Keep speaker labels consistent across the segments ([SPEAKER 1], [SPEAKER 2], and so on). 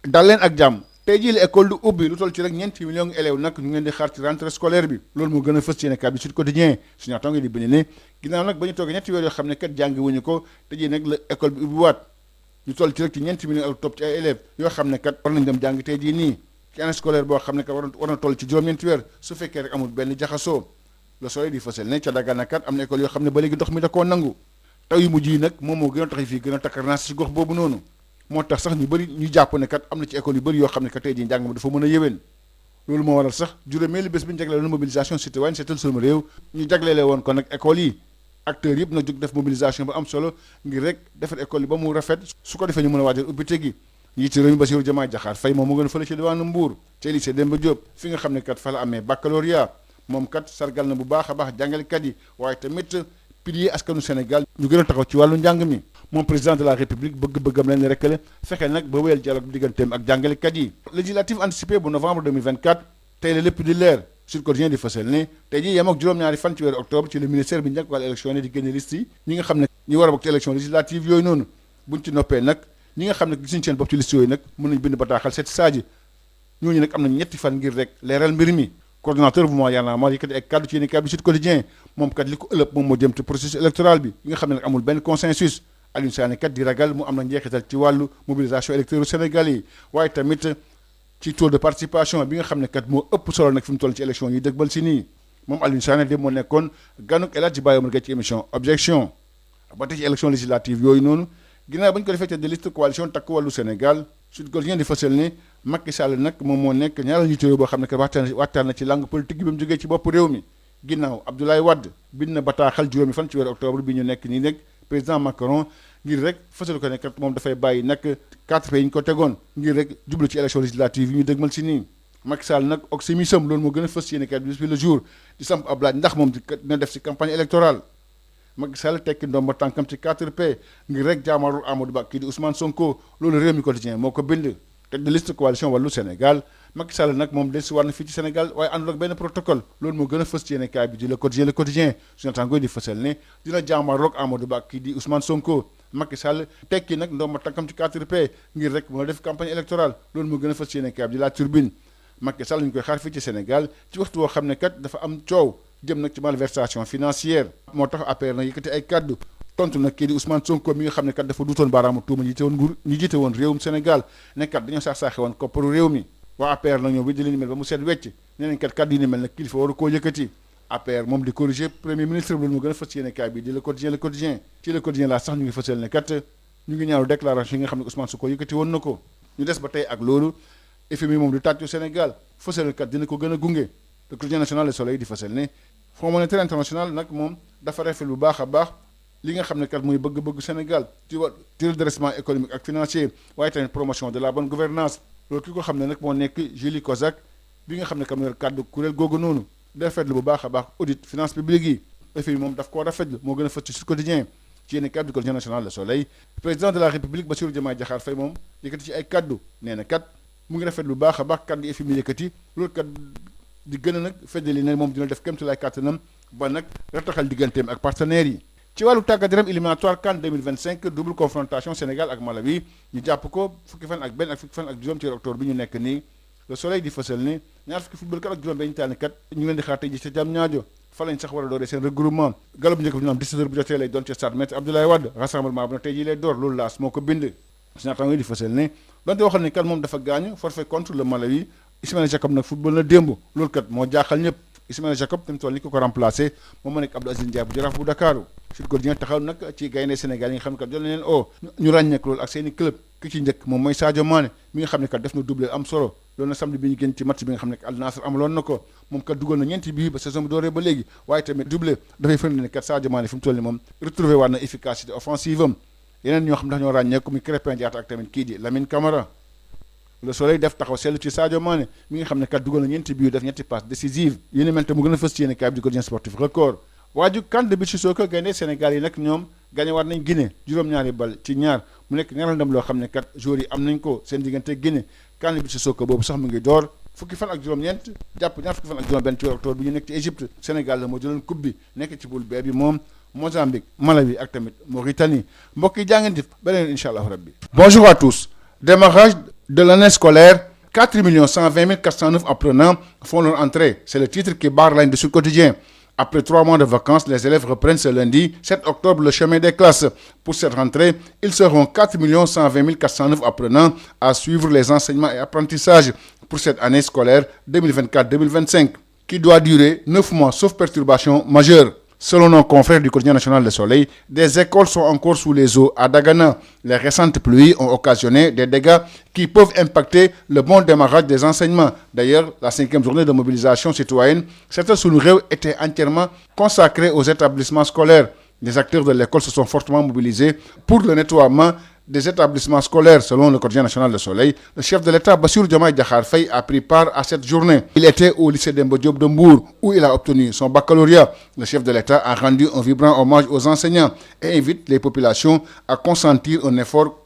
[SPEAKER 1] dal leen ak jàmm tey jii la école du ubbi lu toll ci rek ñeenti millions élèves nag ñu ngeen di xaar ci rentrée scolaire bi loolu moo gën a fës ci yéen bi Sud Quotidien suñu naataango di bind ne ginnaaw nag ba ñu toogee ñetti weer yoo xam ne kat jàngi wuñu ko tey jii nag la école bi ubbiwaat ñu toll ci rek ci ñeenti millions ak topp ci ay élèves yoo xam ne kat war nañ dem jàng tey jii nii ci année scolaire boo xam ne kat war na toll ci juróom-ñeenti weer su fekkee rek amul benn jaxasoo Le Soleil di fësal ne ca Dagana kat am na école yoo xam ne ba léegi ndox mi da koo nangu taw yu mujj yi nag moom moo gën a tax fii gën a takkarnaas ci gox boobu noonu moo tax sax ñu bëri ñu jàpp ne kat am na ci école yu bëri yoo xam ne kat tey jii njàng ma dafa mën a yéwén loolu moo waral sax juróomeelu bés bi ñu jagleeloon mobilisation citoyenne seetal sunu réew ñu jagleele woon ko nag école yi acteurs yëpp nag jóg def mobilisation ba am solo ngir rek defar école yi ba mu rafet su ko defee ñu mën a waajal ubbite gi njiitu réew mi Bassirou Diomaye Diakhar Faye moom mu gën a fële ci diwaanu Mbour ci lycée Demba Diop fi nga xam ne kat fa la amee baccalauréat moom kat sargal na bu baax a baax jàngalekat yi waaye tamit pilier askanu Sénégal ñu gën a taxaw ci wàllu njàng mi moom président de la république bëgg-bëggam leen rek la fexe nag ba wéyal dialogue bi digganteem ak jàngalekat yi législative anticipée bu novembre 2024 tey la lépp di leer Sud Quotidien di fësal ne tey jii yem ak juróom-ñaari fan ci weeru octobre ci le ministère bi njëkk wàllu élection yi di génne liste yi ñi nga xam ne ñi war a bokk ci élection législative yooyu noonu buñ ci noppee nag ñi nga xam ne gisuñu seen bopp ci liste yooyu nag mën nañ bind bataaxal seeti Sadji ñooñu nag am nañ ñetti fan ngir rek leeral mbir mi coordonnateur mouvement Y'en a marre yëkkati ay kaddu ci yéen bi Sud Quotidien moom kat li ko ëllëg moom moo jëm ci processus électoral bi yi nga xam ne nag amul benn consensus Alioune Sané kat di ragal mu am na njeexital ci wàllu mobilisation électorale Sénégal yi waaye tamit ci taux de participation bi nga xam ne kat moo ëpp solo nag fi mu toll ci élection yi dëgbal si nii moom Alioune Sané de moo nekkoon ganuk El Hadji Baye Omar Gueye ci émission objection ba tey ci élection législative yooyu noonu ginnaaw ba ñu ko defee de liste coalition Takku Wallu Sénégal Sud Quotidien di fësal ne Macky Sall nag moom moo nekk ñaareel njiitu réew boo xam ne kat waxtaan na ci langue politique bi ba mu jógee ci bopp réew mi ginnaaw Abdoulaye Wade bind na bataaxal juróomi fan ci weeru octobre bi ñu nekk nii nag président Macron ngir rek fësal ko ne kat moom dafay bàyyi nag 4 pays yi ñu ko tegoon ngir rek jublu ci élection législative yi ñu dëgmal si nii Macky Sall nag optimisme loolu moo gën a fës yéene kat bis bi le jour di samp ab laaj ndax moom dina def si campagne électorale Macky Sall tekki ndomba tànkam ci 4P ngir rek jaamaarul Amadou Ba kii di Ousmane Sonko loolu réew mi quotidien moo ko bind tête de liste coalition Wallu Sénégal Macky Sall nag moom del si war na fii ci Sénégal waaye àndul ak benn protocole loolu moo gën a fës ci yéene kaay bi di le quotidien su natangoy di fësal ne dina jaamaarloog Amadou Ba kii di Ousmane Sonko Macky Sall tekki nag ndomba tànkam ci 4P ngir rek mën a def campagne électorale loolu moo gën a fës ci yéene kaay bi di La Tribune Macky Sall ñu koy xaar fii ci Sénégal ci waxtu woo xam ne kat dafa am coow jëm nag ci malversation financière moo tax APR nag yëkkati ay kaddu tontu nag kii di Ousmane Sonko mi nga xam ne kat dafa duutoon baaraamu tuuma ñu jiite woon réewum Sénégal ne kat dañoo saax-saaxe woon kopparu réew mi waa APR nag ñoom bi di li ni mel ba mu seet wecc nee nañ kat kaddu yi ni mel nag kilifa waru koo yëkkati APR moom di corriger premier ministre bi loolu moo gën a fës yéene kaay bi di le quotidien ci le quotidien laa sax ñu ngi fësal ne kat ñu ngi ñaaru déclaration yi nga xam ne Ousmane Sonko yëkkati woon na ko ñu des ba tey ak loolu FMI moom di tàccu Sénégal fësal kat dina ko gën a gunge le quotidien national Le Soleil di fësal ne Fonds monétaire international nag moom dafa rafetlu bu baax a baax li nga xam ne kat muy bëgg-bëgg Sénégal ci redressement économique ak financier waaye tamit promotion de la bonne gouvernance loolu ki ko xam ne nag moo nekk Julie Kozak bi nga xam ne kam ne kàddu kuréel googu noonu da rafetlu bu baax a baax audit finance publique yi FMI moom daf koo rafetlu moo gën a fës ci Sud Quotidien ci yéen kaddu du quotidien national Le Soleil président de la république Bassirou Diomaye Diakhar Faye moom yëkkati ci ay kaddu nee na kat mu ngi rafetlu bu baax a baax kaddu yi FMI yëkkati loolu kat di gën a nag feddali ne moom dina def kéemtalaay kàttanam ba nag rataxal digganteem ak partenaires yi ci wàllu tàggat yaram éliminatoire CAN 2025 double confrontation Sénégal ak Malawi ñu jàpp ko fukki fan ak benn ak fukki fan ak juróom ci octobre bi ñu nekk nii Le Soleil di fësal ne ñaar fukki football kat ak juróom dañu tànn kat ñu ngi leen di xaar tey ji ca Diamniadio fa lañ sax war a dooree seen regroupement gala bu njëkk bi ñu am 17h bu jotee lay doon ci stade Maître Abdoulaye Wade rassemblement bu nag tey ji lay door loolu laas moo ko bind si naataango di fësal ne donte waxal ne kat moom dafa gaañu forfait contre le Malawi Ismaïla Jacob nag football na démb loolu kat moo jaaxal ñëpp Ismaïla Jacob tamit toll ni ko remplacé moom ma nekk Abdou Aziz Ndiaye bu Jaraaf bu Dakaaru Sud Quotidien taxaw nag ci gaynde Sénégal yi nga xam ne kat jot na leen ñu ràññeek loolu ak seeni club ki ci njëkk moom mooy Sadio Mané mi nga xam ne kat def na doublé am solo loolu na samedi bi ñu génn ci match bi nga xam ne Al Nassr amaloon na ko moom kat dugal na ñeenti bii ba saison bi dooree ba léegi waaye tamit doublé dafay firnde ne kat Sadio Mané fi mu toll ni moom retrouvé waat na efficacité offensive am yeneen ñoo xam ne dafa ñoo ràññeeku muy Krépin Diatta ak tamit kii di Lamine Camara Le Soleil def taxaw seetlu ci Sadio Mané mi nga xam ne kat dugal na ñeenti bii def ñetti passe décisive yéen mel te mu gën a fës ci yéen kaay bi di quotidien sportif record waaju CAN de beach soccer gaynde Sénégal yi nag ñoom gagné waat nañ Guinée juróom-ñaari bal ci ñaar mu nekk ñaaral ndam loo xam ne kat joueurs yi am nañ ko seen diggante Guinée CAN de beach soccer boobu sax mu ngi door fukki fan ak juróom-ñeent jàpp ñaar fukki fan ak juróom-benn ci octobre bi ñu nekk ci Égypte Sénégal la moo jëloon coupe bi nekk ci poule B bi moom Mozambique Malawi ak tamit Mauritanie mbokk yi jaa ngeen jëf beneen incha allah rabbi. Bonjour à tous. Démarrage de l'année scolaire, 4 120 409 apprenants font leur entrée. C'est le titre qui barre la ligne de Sud Quotidien. Après 3 mois de vacances, les élèves reprennent ce lundi 7 octobre le chemin des classes. Pour cette rentrée, ils seront 4 120 409 apprenants à suivre les enseignements et apprentissages pour cette année scolaire 2024-2025, qui doit durer 9 mois sauf perturbation majeure. Selon nos confrères du quotidien national Le Soleil, des écoles sont encore sous les eaux à Dagana. Les récentes pluies ont occasionné des dégâts qui peuvent impacter le bon démarrage des enseignements. D'ailleurs, la 5e journée de mobilisation citoyenne, cette Sunureu était entièrement consacrée aux établissements scolaires. Les acteurs de l'école se sont fortement mobilisés pour le nettoiement des établissements scolaires. Selon le quotidien national Le Soleil, le chef de l'État, Bassirou Diomaye Diakhar Faye, a pris part à cette journée. Il était au lycée Demba Diop de Mbour, où il a obtenu son baccalauréat. Le chef de l'État a rendu un vibrant hommage aux enseignants et invite les populations à consentir un effort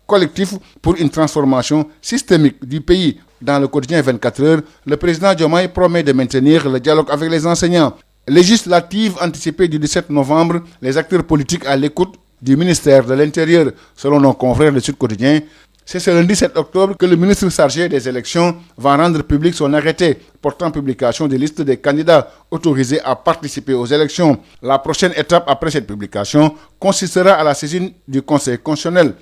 [SPEAKER 1] collectif pour une transformation systémique du pays. Dans le quotidien 24 heures, le président Diomaye promet de maintenir le dialogue avec les enseignants. Législative anticipée du 17 novembre, les acteurs politiques à l'écoute du ministère de l'Intérieur. Selon nos confrères du Sud Quotidien, c'est ce lundi 7 octobre que le ministre chargé des élections va rendre public son arrêté portant publication des listes des candidats autorisés à participer aux élections. La prochaine étape après cette publication consistera à la saisine du Conseil constitutionnel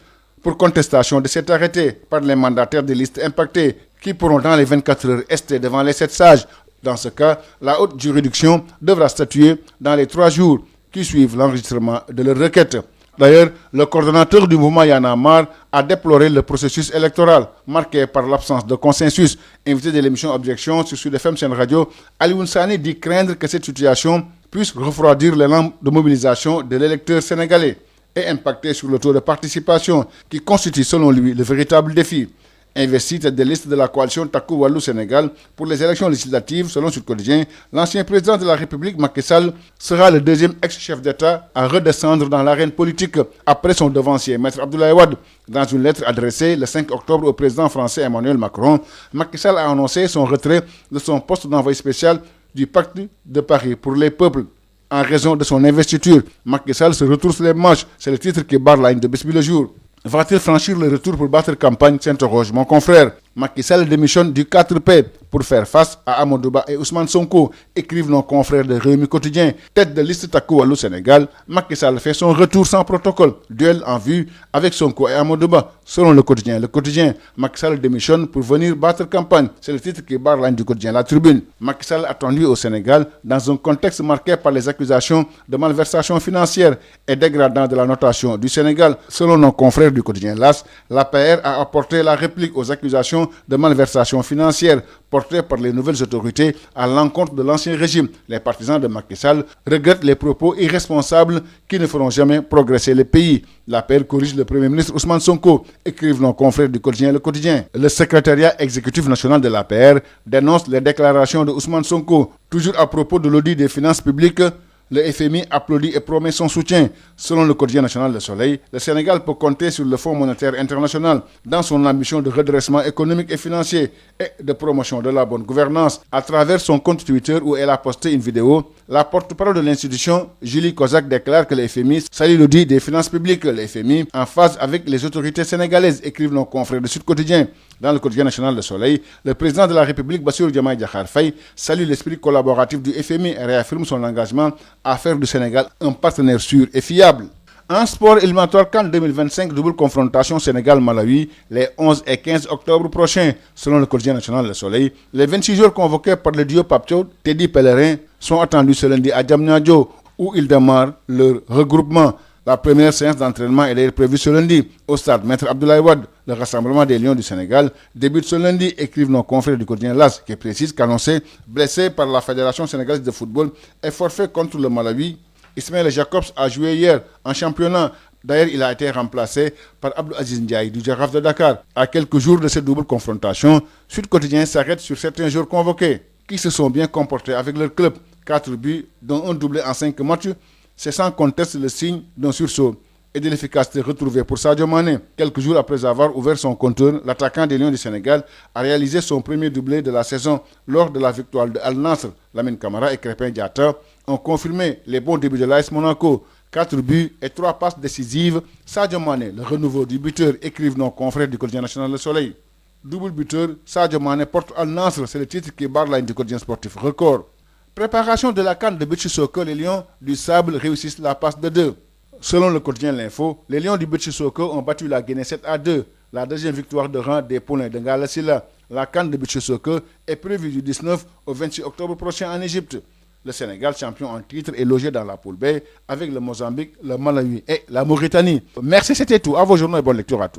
[SPEAKER 1] pour contestation de cet arrêté par les mandataires des listes impactées qui pourront dans les 24 heures rester devant les 7 sages. Dans ce cas, la haute juridiction devra statuer dans les 3 jours qui suivent l'enregistrement de leur requête. D'ailleurs, le coordonnateur du mouvement Y en a marre a déploré le processus électoral marqué par l'absence de consensus. Invité de l'émission Objection sur Sud FM Sen Radio, Alioune Sani dit craindre que cette situation puisse refroidir l'élan de mobilisation de l'électeur sénégalais et impacter sur le taux de participation qui constitue selon lui le véritable défi. Investi tête de liste de la coalition Taku Wallu Sénégal pour les élections législatives, selon Sud Quotidien, l'ancien président de la République, Macky Sall, sera le deuxième ex-chef d'État à redescendre dans l'arène politique après son devancier, Maître Abdoulaye Wade. Dans une lettre adressée le 5 octobre au président français Emmanuel Macron, Macky Sall a annoncé son retrait de son poste d'envoyé spécial du Pacte de Paris pour les peuples. En raison de son investiture, Macky Sall se retrousse les manches. C'est le titre qui barre la ligne de Bisby le jour. Va-t-il franchir le retour pour battre campagne, s'interroge mon confrère. Macky Sall démissionne du 4P pour faire face à Amadou Ba et Ousmane Sonko, écrivent nos confrères de Rewmi Quotidien. Tête de liste Taku Wallu Sénégal, Macky Sall fait son retour sans protocole. Duel en vue avec Sonko et Amadou Ba. Selon le quotidien, Macky Sall démissionne pour venir battre campagne. C'est le titre qui barre la ligne du quotidien La Tribune. Macky Sall attendu au Sénégal dans un contexte marqué par les accusations de malversation financière et dégradant de la notation du Sénégal. Selon nos confrères du quotidien LAS, l'APR a apporté la réplique aux accusations de malversation financière portées par les nouvelles autorités à l'encontre de l'ancien régime. Les partisans de Macky Sall regrettent les propos irresponsables qui ne feront jamais progresser le pays. L'APR corrige le Premier ministre Ousmane Sonko, écrivent nos confrères du quotidien Le Quotidien. Le secrétariat exécutif national de l'APR dénonce les déclarations de Ousmane Sonko. Toujours à propos de l'audit des finances publiques, le FMI applaudit et promet son soutien. Selon le quotidien national Le Soleil, le Sénégal peut compter sur le Fonds monétaire international dans son ambition de redressement économique et financier et de promotion de la bonne gouvernance. À travers son compte Twitter où elle a posté une vidéo, la porte-parole de l'institution, Julie Kozak, déclare que le FMI salue l'audit des finances publiques. Le FMI en phase avec les autorités sénégalaises, écrivent nos confrères de Sud Quotidien. Dans le quotidien national Le Soleil, le président de la République, Bassirou Diomaye Diakhar Faye, salue l'esprit collaboratif du FMI et réaffirme son engagement à faire du Sénégal un partenaire sûr et fiable. En sport éliminatoire CAN 2025, double confrontation Sénégal-Malawi les 11 et 15 octobre prochains. Selon le quotidien national Le Soleil, les 26 joueurs convoqués par le duo Pape Thiaw, Teddy Pellerin sont attendus ce lundi à Diamniadio où ils démarrent leur regroupement. La première séance d'entraînement est d'ailleurs prévue ce lundi au stade Maître Abdoulaye Wade. Le rassemblement des Lions du Sénégal débute ce lundi, écrivent nos confrères du quotidien LAS, qui précise qu'annoncé blessé par la Fédération sénégalaise de football et forfait contre le Malawi, Ismaël Jacobs a joué hier en championnat. D'ailleurs, il a été remplacé par Abdou Aziz Ndiaye du Jaraaf de Dakar. À quelques jours de cette double confrontation, Sud Quotidien s'arrête sur certains joueurs convoqués qui se sont bien comportés avec leur club. 4 buts, dont un doublé en 5 matchs. C'est sans conteste le signe d'un sursaut et de l'efficacité retrouvée pour Sadio Mané. Quelques jours après avoir ouvert son compteur, l'attaquant des Lions du Sénégal a réalisé son premier doublé de la saison lors de la victoire de Al Nassr. Lamine Camara et Krépin Diatta ont confirmé les bons débuts de l'AS Monaco. 4 buts et 3 passes décisives. Sadio Mané, le renouveau du buteur, écrivent nos confrères du quotidien national Le Soleil. Double buteur, Sadio Mané porte Al Nassr, c'est le titre qui barre la ligne du quotidien sportif Record. Préparation de la CAN de beach soccer, les Lions du Sable réussissent la passe de 2. Selon le quotidien L'Info, les Lions du beach soccer ont battu la Guinée 7-2. La deuxième victoire de rang des Poulains de Ngala Sylla. La CAN de beach soccer est prévue du 19 au 26 octobre prochain en Égypte. Le Sénégal, champion en titre, est logé dans la poule B avec le Mozambique, le Malawi et la Mauritanie. Merci, c'était tout. À vos journaux et bonne lecture à tous.